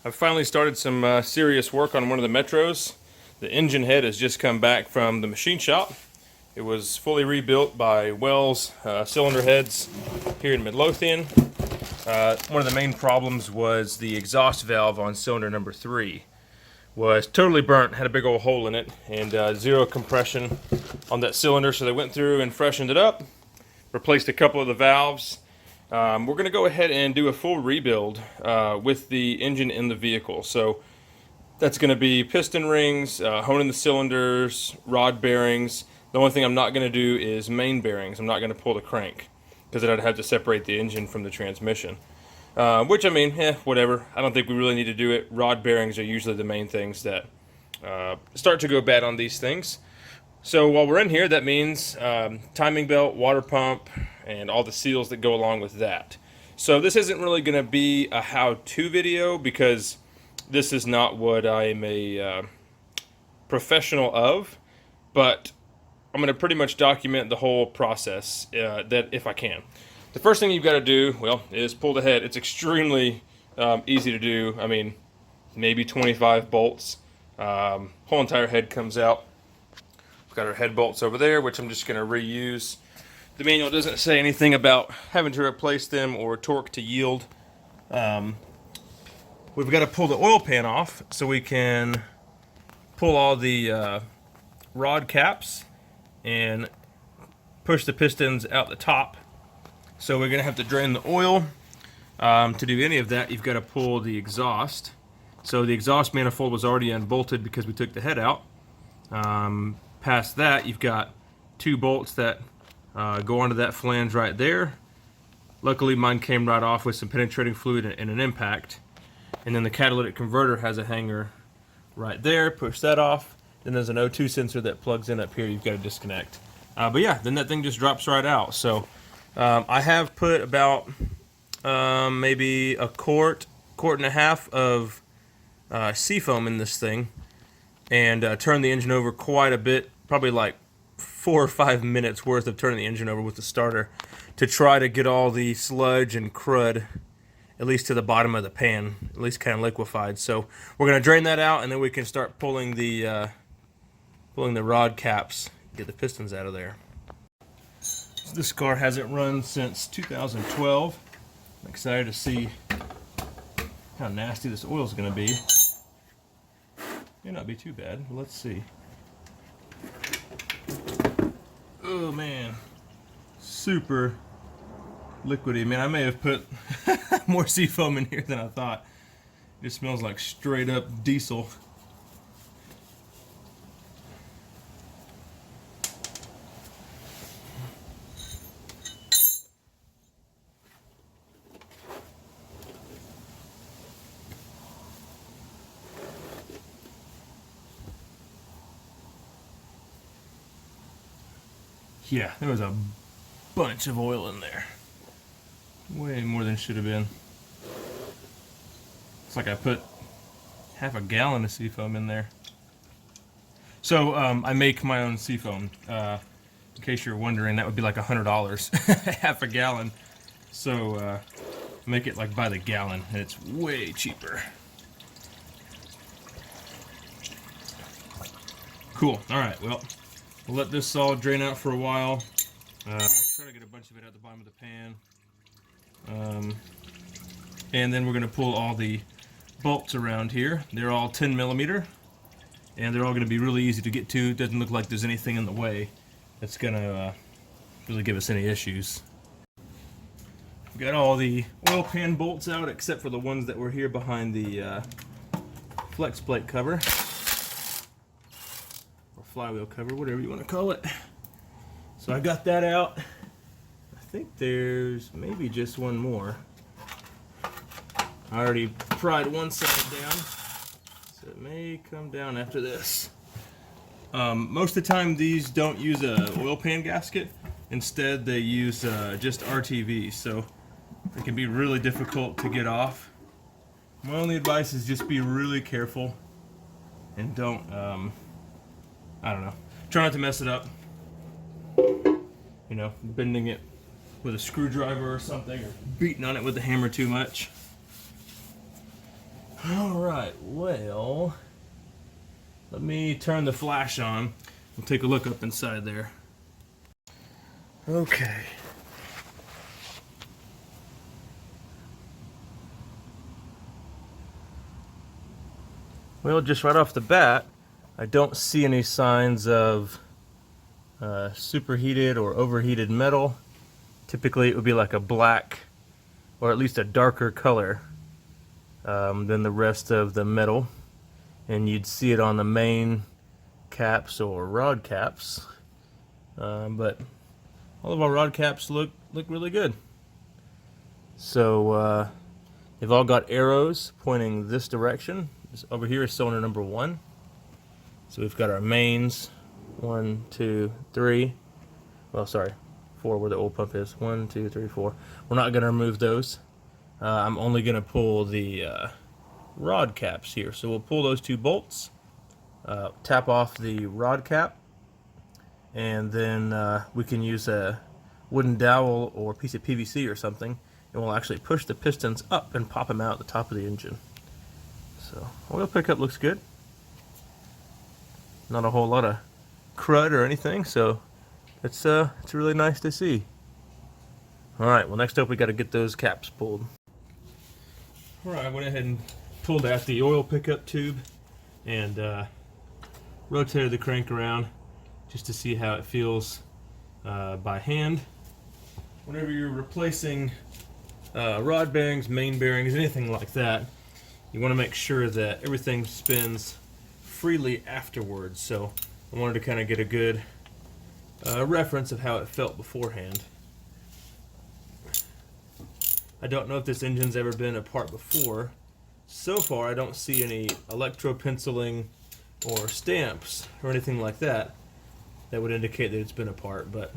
I've finally started some serious work on one of the Metros. The engine head has just come back from the machine shop. It was fully rebuilt by Wells Cylinder Heads here in Midlothian. One of the main problems was the exhaust valve on cylinder number 3 was totally burnt, had a big old hole in it, and zero compression on that cylinder, so they went through and freshened it up, replaced a couple of the valves. We're going to go ahead and do a full rebuild with the engine in the vehicle. So that's going to be piston rings, honing the cylinders, rod bearings. The only thing I'm not going to do is main bearings. I'm not going to pull the crank because then I'd have to separate the engine from the transmission. Which, I mean, whatever. I don't think we really need to do it. Rod bearings are usually the main things that start to go bad on these things. So while we're in here, that means timing belt, water pump, and all the seals that go along with that. So this isn't really going to be a how-to video because this is not what I'm a professional of, but I'm going to pretty much document the whole process that if I can. The first thing you've got to do, well, is pull the head. It's extremely easy to do. I mean, maybe 25 bolts. Whole entire head comes out. We've got our head bolts over there, which I'm just going to reuse. The manual doesn't say anything about having to replace them or torque to yield. We've got to pull the oil pan off so we can pull all the rod caps and push the pistons out the top. So we're going to have to drain the oil. To do any of that, you've got to pull the exhaust. So the exhaust manifold was already unbolted because we took the head out. Past that, you've got 2 bolts that go onto that flange right there. Luckily, mine came right off with some penetrating fluid and an impact. And then the catalytic converter has a hanger right there. Push that off. Then there's an O2 sensor that plugs in up here. You've got to disconnect. But yeah, then that thing just drops right out. So I have put about maybe a quart and a half of seafoam in this thing and turned the engine over quite a bit, probably like 4 or 5 minutes worth of turning the engine over with the starter to try to get all the sludge and crud at least to the bottom of the pan, at least kind of liquefied. So we're going to drain that out and then we can start pulling the rod caps, get the pistons out of there. So this car hasn't run since 2012. I'm excited to see how nasty this oil is going to be. May not be too bad, but let's see. Oh man, super liquidy. Man, I may have put more seafoam in here than I thought. It smells like straight up diesel. Yeah, there was a bunch of oil in there. Way more than should have been. It's like I put half a gallon of seafoam in there. So I make my own seafoam. In case you're wondering, that would be like $100, half a gallon. So make it like by the gallon, and it's way cheaper. Cool. All right. Well, we'll let this all drain out for a while. Try to get a bunch of it at the bottom of the pan. And then we're going to pull all the bolts around here. They're all 10 millimeter, and they're all going to be really easy to get to. It doesn't look like there's anything in the way that's going to really give us any issues. We've got all the oil pan bolts out except for the ones that were here behind the flex plate cover. Flywheel cover, whatever you want to call it. So I got that out. I think there's maybe just one more. I already pried one side down, so it may come down after this. Most of the time these don't use a oil pan gasket. Instead they use just RTV, so it can be really difficult to get off. My only advice is just be really careful and don't I don't know. Try not to mess it up. You know, bending it with a screwdriver or something, or beating on it with a hammer too much. Alright, well, let me turn the flash on and take a look up inside there. Okay. Well, just right off the bat, I don't see any signs of superheated or overheated metal. Typically it would be like a black or at least a darker color than the rest of the metal, and you'd see it on the main caps or rod caps, but all of our rod caps look really good. So they've all got arrows pointing this direction. Over here is cylinder number 1. So we've got our mains, 1, 2, 3. Well, sorry, 4 where the oil pump is. 1, 2, 3, 4. We're not going to remove those. I'm only going to pull the rod caps here. So we'll pull those 2 bolts, tap off the rod cap, and then we can use a wooden dowel or piece of PVC or something, and we'll actually push the pistons up and pop them out at the top of the engine. So oil pickup looks good. Not a whole lot of crud or anything, so it's really nice to see. Alright, well, next up we got to get those caps pulled. Alright, I went ahead and pulled out the oil pickup tube and rotated the crank around just to see how it feels by hand. Whenever you're replacing rod bearings, main bearings, anything like that, you want to make sure that everything spins freely afterwards. So I wanted to kind of get a good reference of how it felt beforehand. I don't know if this engine's ever been apart before. So far I don't see any electro-penciling or stamps or anything like that that would indicate that it's been apart, but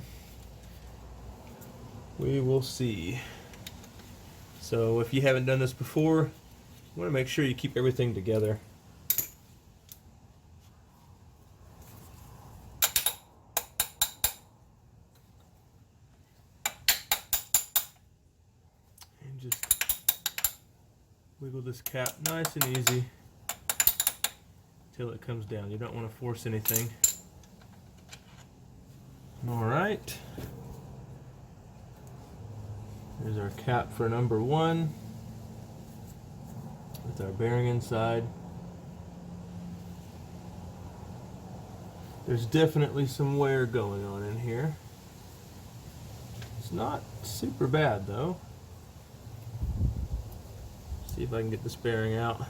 we will see. So if you haven't done this before, you want to make sure you keep everything together. And just wiggle this cap nice and easy until it comes down. You don't want to force anything. Alright. Here's our cap for number 1 with our bearing inside. There's definitely some wear going on in here. It's not super bad though. See if I can get this bearing out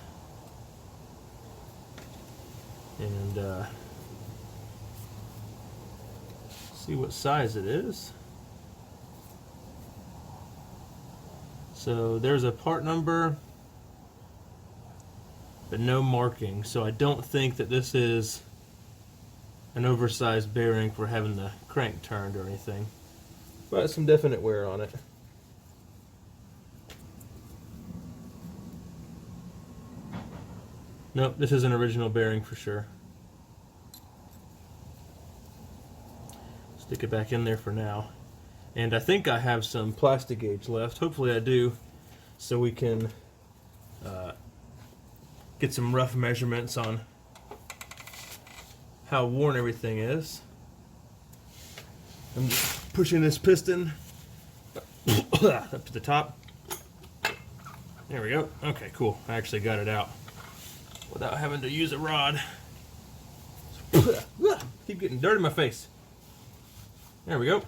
and see what size it is. So there's a part number but no marking, so I don't think that this is an oversized bearing for having the crank turned or anything, but some definite wear on it. Nope, this is an original bearing for sure. Stick it back in there for now. And I think I have some plastic gauge left. Hopefully I do, so we can get some rough measurements on how worn everything is. I'm just pushing this piston up to the top. There we go. Okay, cool. I actually got it out without having to use a rod. Keep getting dirt in my face. There we go.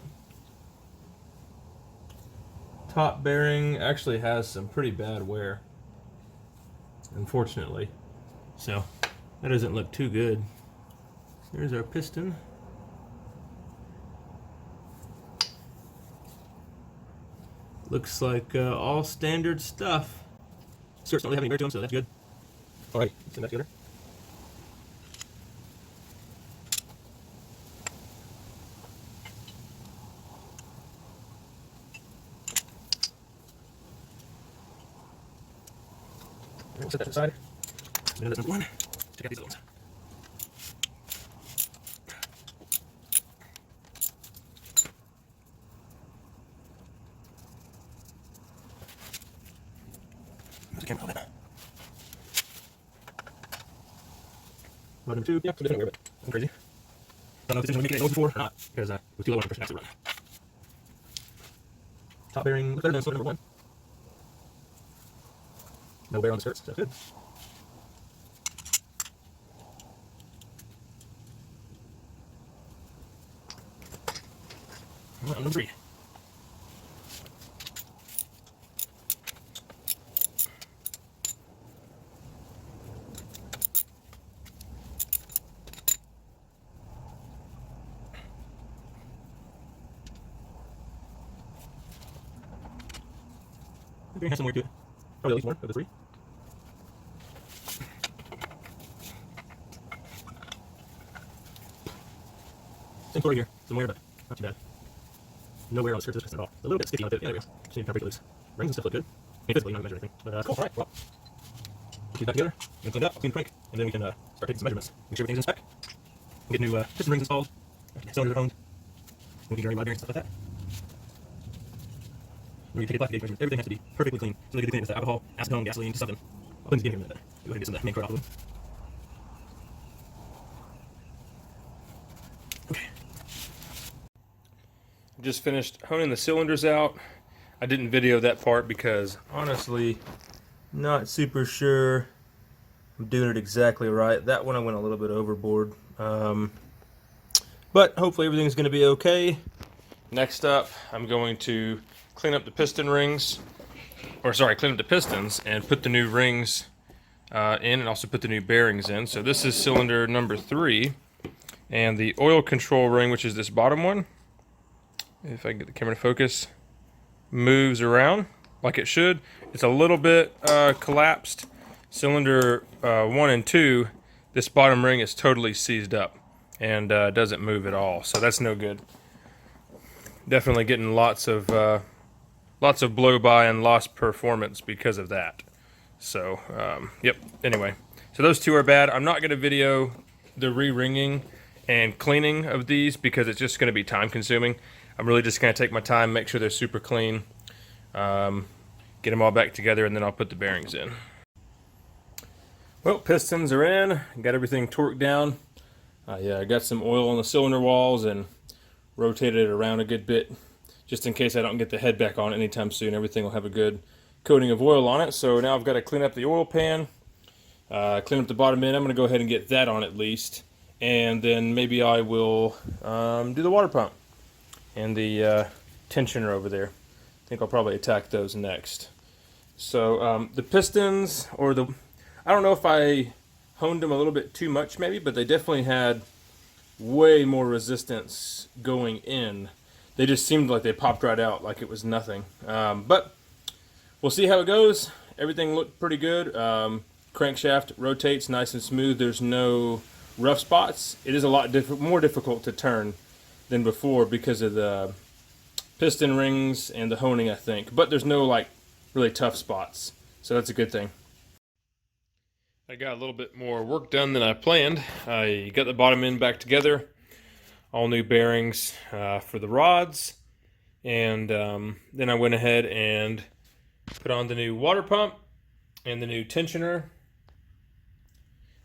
Top bearing actually has some pretty bad wear, unfortunately. So that doesn't look too good. There's our piston. Looks like all standard stuff. Skirts don't really have any wear to them, so that's good. Alright, let's send that together. We'll set that aside. That's number 1. Check out these other ones. There's a camera on that. Rod number 2, yeah, so anywhere, but nothing crazy. Don't know if this engine will make any noise before or not, because it was too low on compression actually run. Top bearing looks better than cylinder number 1. No wear on the skirts, so that's good. Rod number 3. The bearing has some wear to it. Probably at least one of the 3. Same story here. Some wear, but not too bad. No wear on the skirts of this piston at all. A little bit sticky on the pivot. Yeah, there we go. Just need to kind of break it loose. Rings and stuff look good. I mean, physically, not measure anything. But cool. All right. Well, put these back together. We're gonna clean it up, clean the crank, and then we can start taking some measurements. Make sure everything's in spec. Get new piston rings installed. Cylinders are honed. We can vary rod bearings and stuff like that. When you take a plastic gauge measurement, everything has to be perfectly clean. So they get to clean it with alcohol, acetone, gasoline, something. I'll put these in here in a minute. Go ahead and get some of the main cord off of them. Okay. Just finished honing the cylinders out. I didn't video that part because honestly, not super sure I'm doing it exactly right. That one I went a little bit overboard. But hopefully everything's going to be okay. Next up, I'm going to clean up the piston rings, clean up the pistons and put the new rings in, and also put the new bearings in. So this is cylinder number 3, and the oil control ring, which is this bottom one, if I can get the camera to focus, moves around like it should. It's a little bit collapsed. Cylinder 1 and 2, this bottom ring is totally seized up and doesn't move at all, so that's no good. Definitely getting lots of blow by and lost performance because of that. So yep, anyway, so those two are bad. I'm not going to video the re-ringing and cleaning of these because it's just going to be time consuming. I'm really just going to take my time, make sure they're super clean, get them all back together, and then I'll put the bearings in. Well, pistons are in, got everything torqued down. I got some oil on the cylinder walls and rotated it around a good bit just in case I don't get the head back on anytime soon. Everything will have a good coating of oil on it. So now I've got to clean up the oil pan, clean up the bottom end. I'm going to go ahead and get that on at least, and then maybe I will do the water pump and the tensioner over there. I think I'll probably attack those next. So the pistons, I don't know if I honed them a little bit too much maybe, but they definitely had way more resistance going in. They just seemed like they popped right out like it was nothing. But we'll see how it goes. Everything looked pretty good. Crankshaft rotates nice and smooth. There's no rough spots. It is a lot more difficult to turn than before because of the piston rings and the honing, I think. But there's no like really tough spots, so that's a good thing. I got a little bit more work done than I planned. I got the bottom end back together, all new bearings for the rods, and then I went ahead and put on the new water pump and the new tensioner,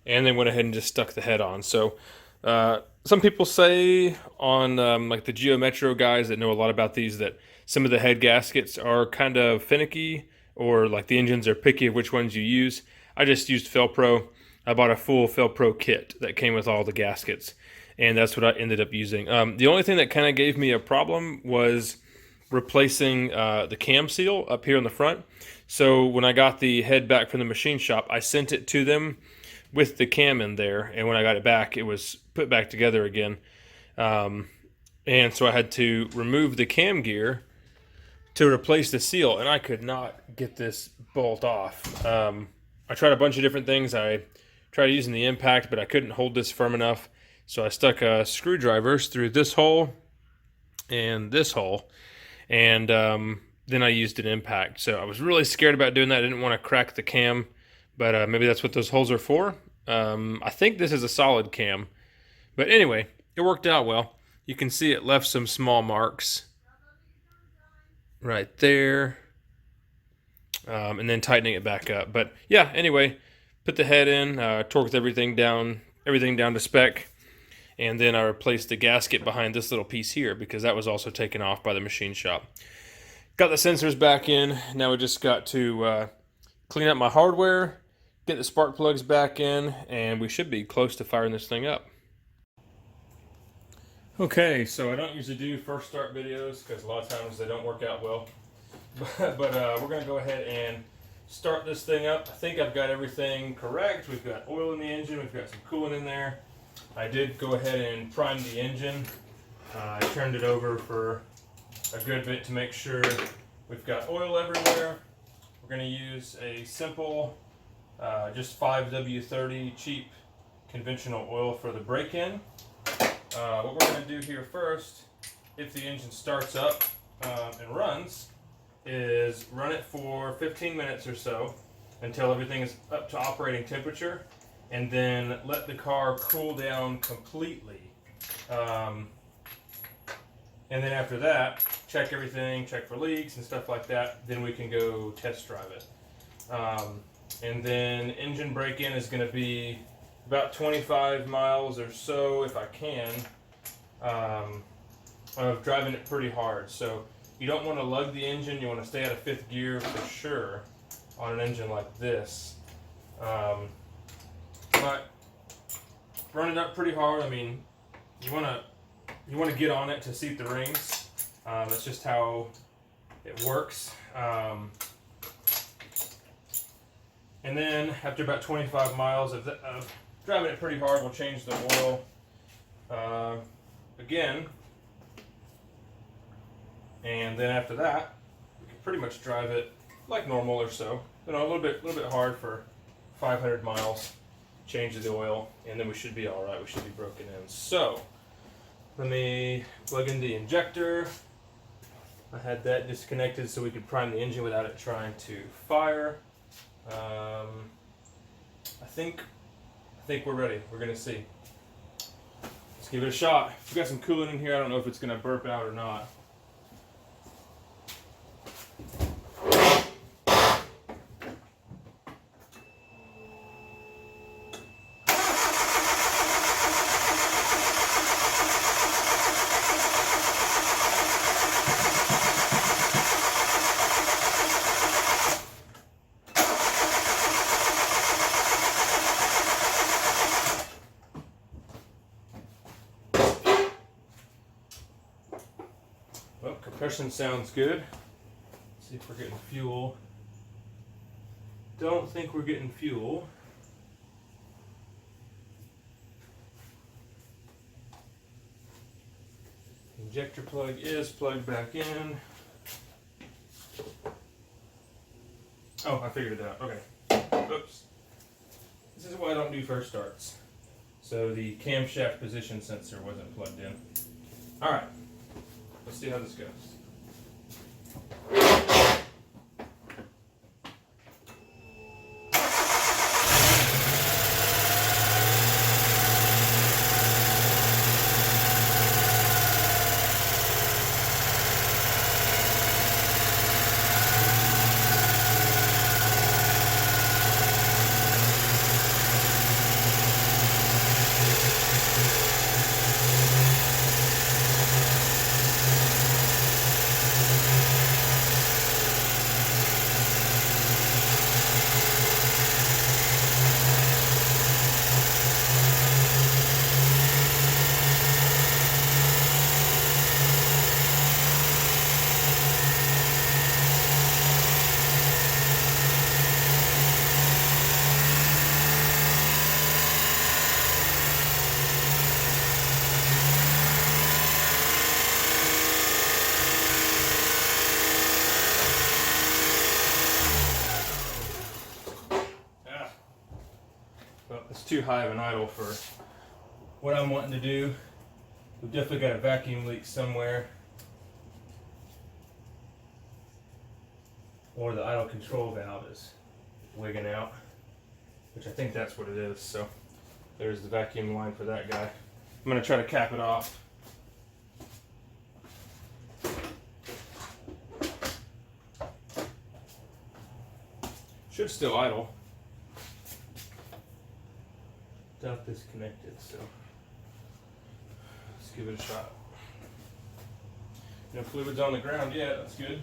and then went ahead and just stuck the head on. So some people say on like the Geo Metro guys that know a lot about these that some of the head gaskets are kind of finicky, or like the engines are picky of which ones you use. I just used Felpro. I bought a full Felpro kit that came with all the gaskets, and that's what I ended up using. The only thing that kind of gave me a problem was replacing the cam seal up here on the front. So when I got the head back from the machine shop, I sent it to them with the cam in there, and when I got it back, it was put back together again. And so I had to remove the cam gear to replace the seal, and I could not get this bolt off. I tried a bunch of different things. I tried using the impact, but I couldn't hold this firm enough. So I stuck screwdrivers through this hole and this hole, and then I used an impact. So I was really scared about doing that. I didn't want to crack the cam, but maybe that's what those holes are for. I think this is a solid cam. But anyway, it worked out well. You can see it left some small marks right there. And then tightening it back up. But yeah, anyway, put the head in, torqued everything down everything down to spec. And then I replaced the gasket behind this little piece here because that was also taken off by the machine shop. Got the sensors back in. Now we just got to clean up my hardware, get the spark plugs back in, and we should be close to firing this thing up. Okay, so I don't usually do first start videos because a lot of times they don't work out well. But we're going to go ahead and start this thing up. I think I've got everything correct. We've got oil in the engine. We've got some coolant in there. I did go ahead and prime the engine. I turned it over for a good bit to make sure we've got oil everywhere. We're going to use a simple, just 5W30 cheap conventional oil for the break-in. What we're going to do here first, if the engine starts up and runs, is run it for 15 minutes or so until everything is up to operating temperature, and then let the car cool down completely. And then after that, check everything, check for leaks and stuff like that. Then we can go test drive it. And then engine break-in is going to be about 25 miles or so, if I can, of driving it pretty hard. So you don't want to lug the engine. You want to stay out of fifth gear for sure on an engine like this. But run it up pretty hard. I mean, you want to get on it to seat the rings. That's just how it works. And then after about 25 miles of driving it pretty hard, we'll change the oil again. And then after that, we can pretty much drive it like normal or so. You know, a little bit hard for 500 miles. Change the oil, and then we should be all right. We should be broken in. So let me plug in the injector. I had that disconnected so we could prime the engine without it trying to fire. I think we're ready. We're gonna see. Let's give it a shot. We've got some coolant in here. I don't know if it's gonna burp out or not. Well, compression sounds good. Let's see if we're getting fuel. Don't think we're getting fuel. Injector plug is plugged back in. Oh, I figured it out. Okay. Oops. This is why I don't do first starts. So the camshaft position sensor wasn't plugged in. All right. Let's see how this goes. Well, it's too high of an idle for what I'm wanting to do. We've definitely got a vacuum leak somewhere, or the idle control valve is wigging out, which I think that's what it is. So there's the vacuum line for that guy. I'm going to try to cap it off. Should still idle. doubt this connected, so let's give it a shot. No fluids on the ground yet, that's good.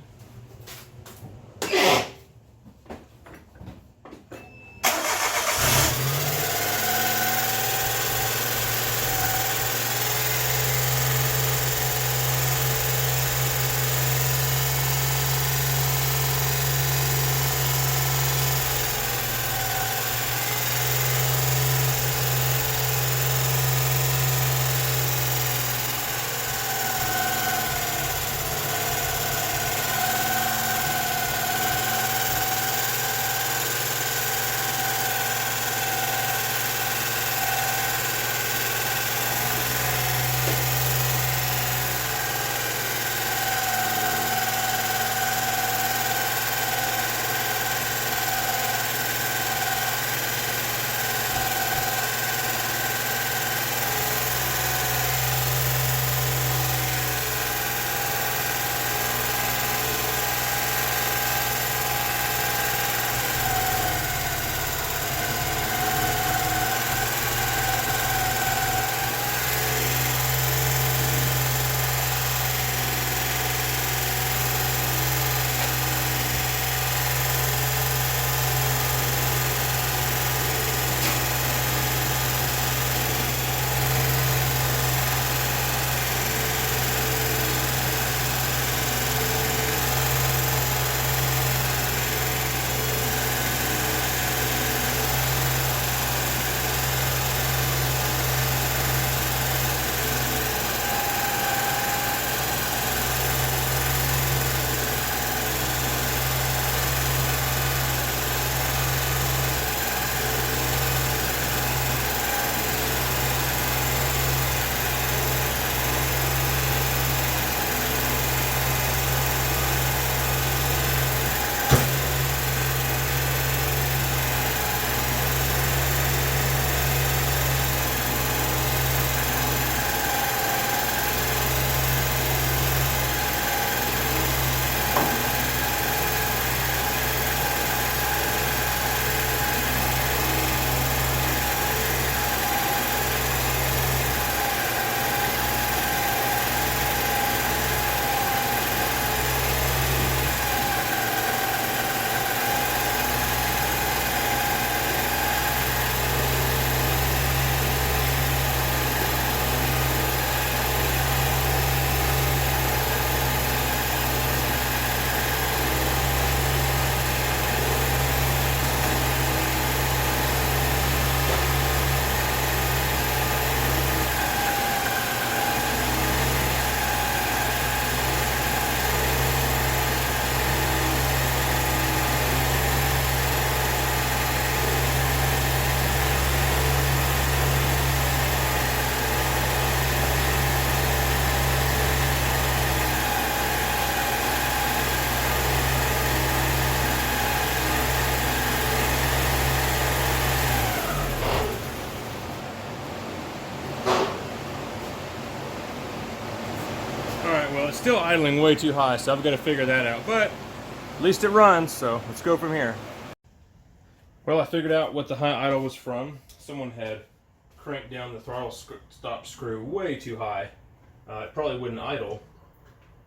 Well, it's still idling way too high, so I've got to figure that out. But at least it runs, so let's go from here. Well, I figured out what the high idle was from. Someone had cranked down the throttle stop screw way too high. It probably wouldn't idle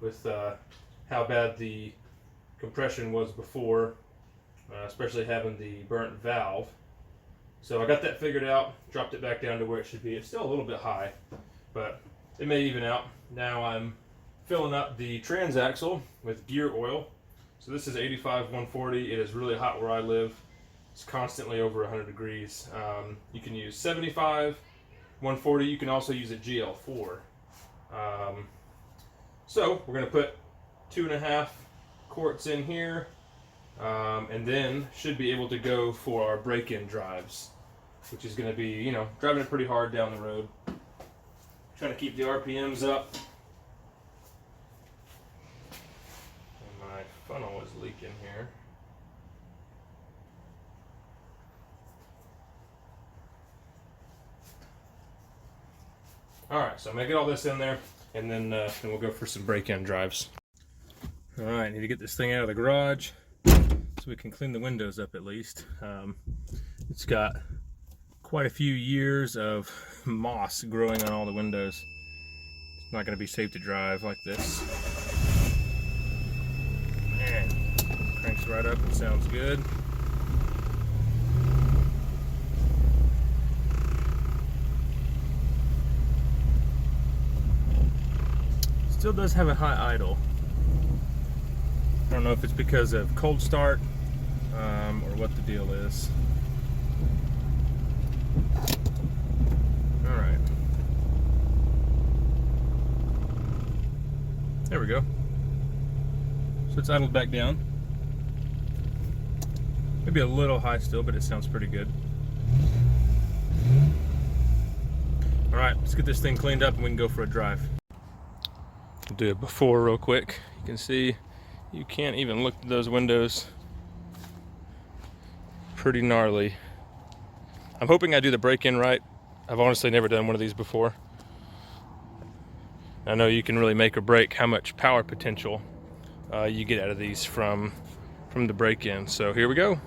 with how bad the compression was before, especially having the burnt valve. So I got that figured out, dropped it back down to where it should be. It's still a little bit high, but it may even out. Now I'm filling up the transaxle with gear oil. So this is 85-140. It is really hot where I live. It's constantly over 100 degrees. You can use 75, 140. You can also use a GL4. So we're going to put 2.5 quarts in here, and then should be able to go for our break-in drives, which is going to be, you know, driving it pretty hard down the road. Trying to keep the RPMs up. And my funnel is leaking here. Alright, so I'm going to get all this in there, and then we'll go for some break-in drives. Alright, need to get this thing out of the garage so we can clean the windows up at least. It's got quite a few years of moss growing on all the windows. It's not going to be safe to drive like this. Man, cranks right up and sounds good. Still does have a high idle. I don't know if it's because of cold start or what the deal is. Alright. There we go. So it's idled back down. Maybe a little high still, but it sounds pretty good. Alright, let's get this thing cleaned up and we can go for a drive. I'll do it before real quick. You can see you can't even look at those windows. Pretty gnarly. I'm hoping I do the break-in right. I've honestly never done one of these before. I know you can really make or break how much power potential you get out of these from the break-in. So here we go.